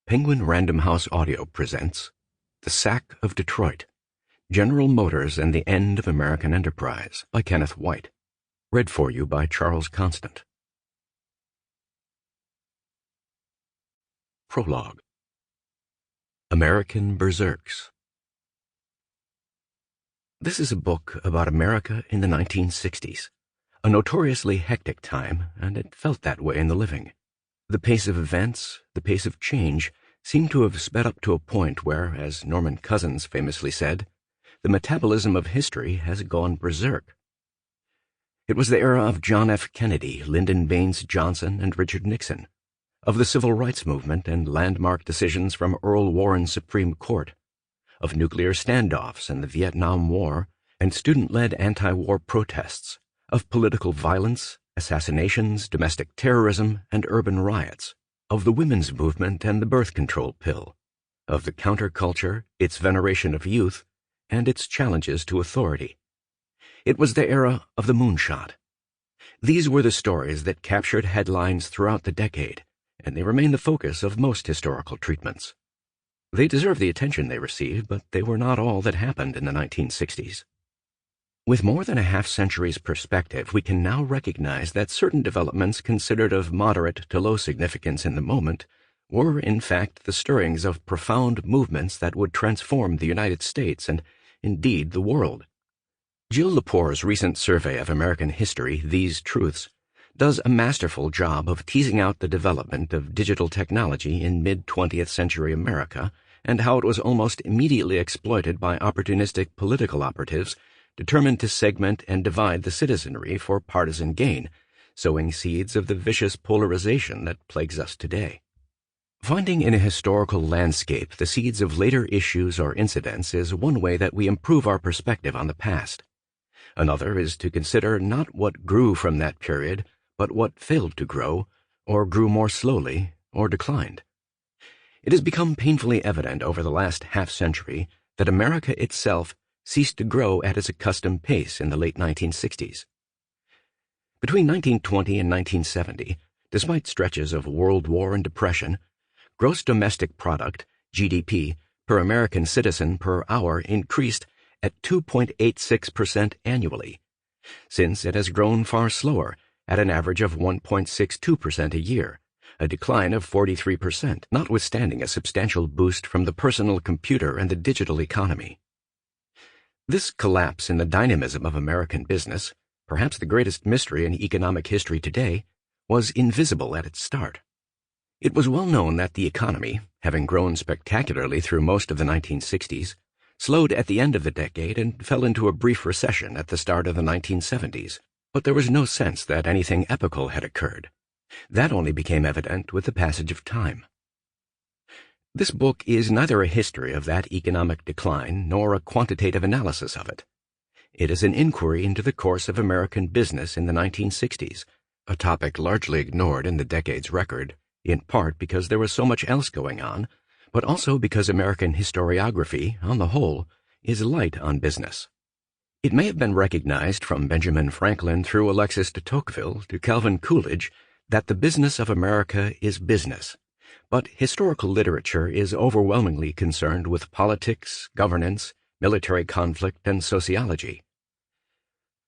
Penguin Random House Audio presents The Sack of Detroit, General Motors and the End of American Enterprise by Kenneth Whyte. Read for you by Charles Constant. Prologue. American Berserks. This is a book about America in the 1960s, a notoriously hectic time, and it felt that way in the living. The pace of events, the pace of change, seemed to have sped up to a point where, as Norman Cousins famously said, the metabolism of history has gone berserk. It was the era of John F. Kennedy, Lyndon Baines Johnson, and Richard Nixon, of the Civil Rights Movement and landmark decisions from Earl Warren's Supreme Court, of nuclear standoffs and the Vietnam War and student-led anti-war protests, of political violence, assassinations, domestic terrorism, and urban riots, of the women's movement and the birth control pill, of the counterculture, its veneration of youth, and its challenges to authority. It was the era of the moonshot. These were the stories that captured headlines throughout the decade, and they remain the focus of most historical treatments. They deserve the attention they received, but they were not all that happened in the 1960s. With more than a half-century's perspective, we can now recognize that certain developments considered of moderate to low significance in the moment were, in fact, the stirrings of profound movements that would transform the United States and, indeed, the world. Jill Lepore's recent survey of American history, These Truths, does a masterful job of teasing out the development of digital technology in mid-20th century America and how it was almost immediately exploited by opportunistic political operatives determined to segment and divide the citizenry for partisan gain, sowing seeds of the vicious polarization that plagues us today. Finding in a historical landscape the seeds of later issues or incidents is one way that we improve our perspective on the past. Another is to consider not what grew from that period, but what failed to grow, or grew more slowly, or declined. It has become painfully evident over the last half-century that America itself ceased to grow at its accustomed pace in the late 1960s. Between 1920 and 1970, despite stretches of World War and Depression, gross domestic product, GDP, per American citizen per hour increased at 2.86% annually, since it has grown far slower, at an average of 1.62% a year, a decline of 43%, notwithstanding a substantial boost from the personal computer and the digital economy. This collapse in the dynamism of American business, perhaps the greatest mystery in economic history today, was invisible at its start. It was well known that the economy, having grown spectacularly through most of the 1960s, slowed at the end of the decade and fell into a brief recession at the start of the 1970s, but there was no sense that anything epochal had occurred. That only became evident with the passage of time. This book is neither a history of that economic decline nor a quantitative analysis of it. It is an inquiry into the course of American business in the 1960s, a topic largely ignored in the decade's record, in part because there was so much else going on, but also because American historiography, on the whole, is light on business. It may have been recognized from Benjamin Franklin through Alexis de Tocqueville to Calvin Coolidge that the business of America is business, but historical literature is overwhelmingly concerned with politics, governance, military conflict, and sociology.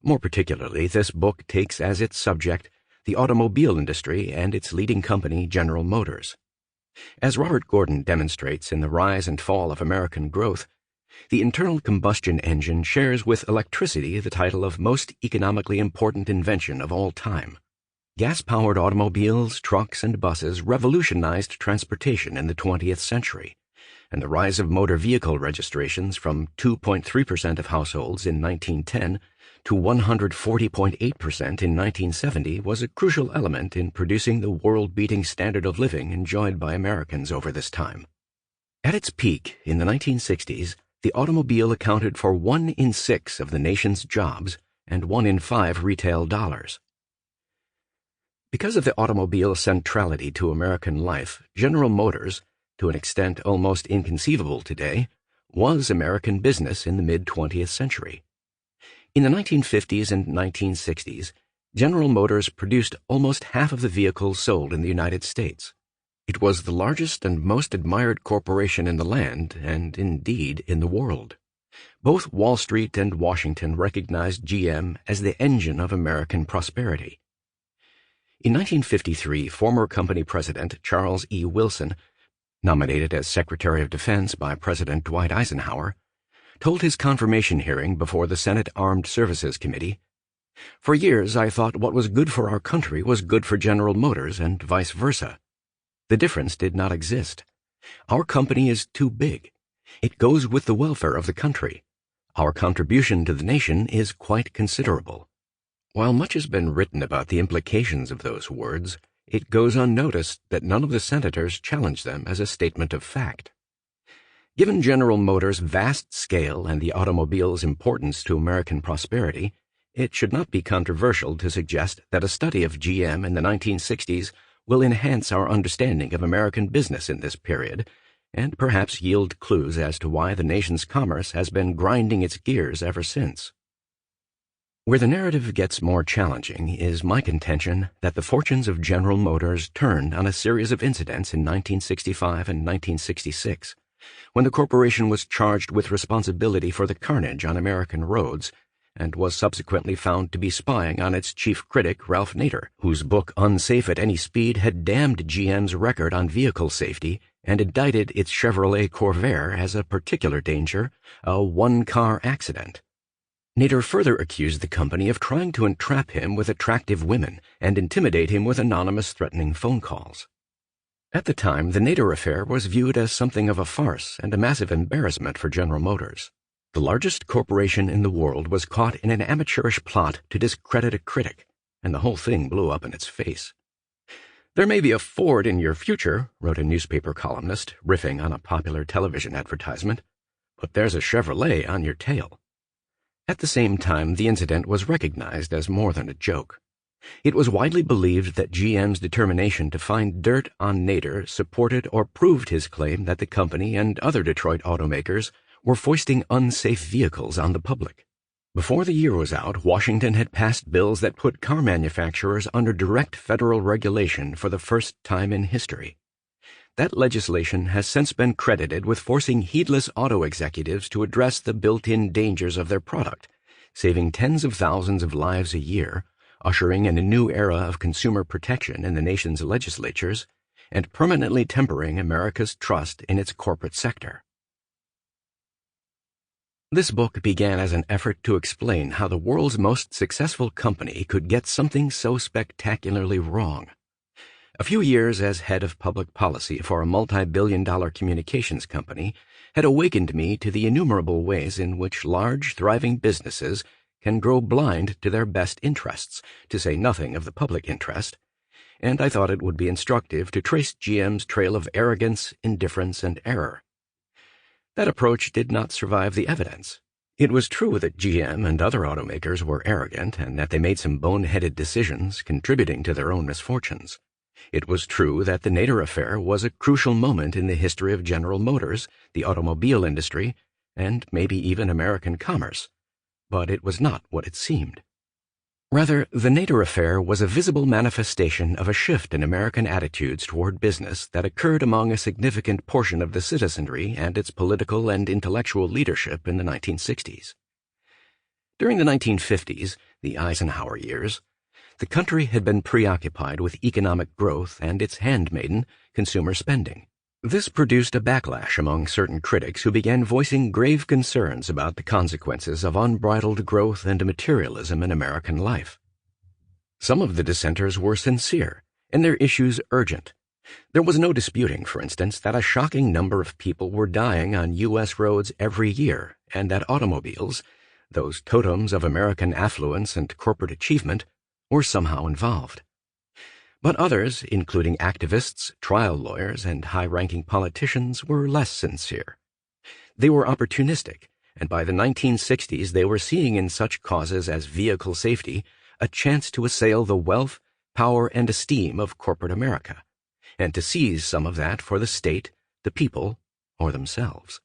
More particularly, this book takes as its subject the automobile industry and its leading company, General Motors. As Robert Gordon demonstrates in The Rise and Fall of American Growth, the internal combustion engine shares with electricity the title of most economically important invention of all time. Gas-powered automobiles, trucks, and buses revolutionized transportation in the 20th century, and the rise of motor vehicle registrations from 2.3% of households in 1910 to 140.8% in 1970 was a crucial element in producing the world-beating standard of living enjoyed by Americans over this time. At its peak, in the 1960s, the automobile accounted for 1 in 6 of the nation's jobs and 1 in 5 retail dollars. Because of the automobile's centrality to American life, General Motors, to an extent almost inconceivable today, was American business in the mid-20th century. In the 1950s and 1960s, General Motors produced almost half of the vehicles sold in the United States. It was the largest and most admired corporation in the land, and indeed in the world. Both Wall Street and Washington recognized GM as the engine of American prosperity. In 1953, former company president Charles E. Wilson, nominated as Secretary of Defense by President Dwight Eisenhower, told his confirmation hearing before the Senate Armed Services Committee, "For years I thought what was good for our country was good for General Motors and vice versa. The difference did not exist. Our company is too big. It goes with the welfare of the country. Our contribution to the nation is quite considerable." While much has been written about the implications of those words, it goes unnoticed that none of the senators challenged them as a statement of fact. Given General Motors' vast scale and the automobile's importance to American prosperity, it should not be controversial to suggest that a study of GM in the 1960s will enhance our understanding of American business in this period, and perhaps yield clues as to why the nation's commerce has been grinding its gears ever since. Where the narrative gets more challenging is my contention that the fortunes of General Motors turned on a series of incidents in 1965 and 1966, when the corporation was charged with responsibility for the carnage on American roads and was subsequently found to be spying on its chief critic, Ralph Nader, whose book Unsafe at Any Speed had damned GM's record on vehicle safety and indicted its Chevrolet Corvair as a particular danger, a one-car accident. Nader further accused the company of trying to entrap him with attractive women and intimidate him with anonymous threatening phone calls. At the time, the Nader affair was viewed as something of a farce and a massive embarrassment for General Motors. The largest corporation in the world was caught in an amateurish plot to discredit a critic, and the whole thing blew up in its face. "There may be a Ford in your future," wrote a newspaper columnist, riffing on a popular television advertisement, "but there's a Chevrolet on your tail." At the same time, the incident was recognized as more than a joke. It was widely believed that GM's determination to find dirt on Nader supported or proved his claim that the company and other Detroit automakers were foisting unsafe vehicles on the public. Before the year was out, Washington had passed bills that put car manufacturers under direct federal regulation for the first time in history. That legislation has since been credited with forcing heedless auto executives to address the built-in dangers of their product, saving tens of thousands of lives a year, ushering in a new era of consumer protection in the nation's legislatures, and permanently tempering America's trust in its corporate sector. This book began as an effort to explain how the world's most successful company could get something so spectacularly wrong. A few years as head of public policy for a multi-billion-dollar communications company had awakened me to the innumerable ways in which large, thriving businesses can grow blind to their best interests, to say nothing of the public interest, and I thought it would be instructive to trace GM's trail of arrogance, indifference, and error. That approach did not survive the evidence. It was true that GM and other automakers were arrogant and that they made some boneheaded decisions contributing to their own misfortunes. It was true that the Nader affair was a crucial moment in the history of General Motors, the automobile industry, and maybe even American commerce. But it was not what it seemed. Rather, the Nader affair was a visible manifestation of a shift in American attitudes toward business that occurred among a significant portion of the citizenry and its political and intellectual leadership in the 1960s. During the 1950s, the Eisenhower years, the country had been preoccupied with economic growth and its handmaiden, consumer spending. This produced a backlash among certain critics who began voicing grave concerns about the consequences of unbridled growth and materialism in American life. Some of the dissenters were sincere, and their issues urgent. There was no disputing, for instance, that a shocking number of people were dying on U.S. roads every year, and that automobiles, those totems of American affluence and corporate achievement, were somehow involved. But others, including activists, trial lawyers, and high-ranking politicians, were less sincere. They were opportunistic, and by the 1960s they were seeing in such causes as vehicle safety a chance to assail the wealth, power, and esteem of corporate America, and to seize some of that for the state, the people, or themselves.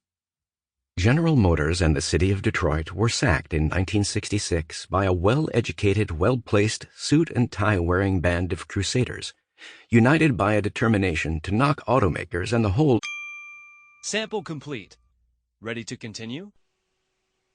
General Motors and the city of Detroit were sacked in 1966 by a well-educated, well-placed, suit-and-tie-wearing band of crusaders, united by a determination to knock automakers and the whole. Sample complete. Ready to continue?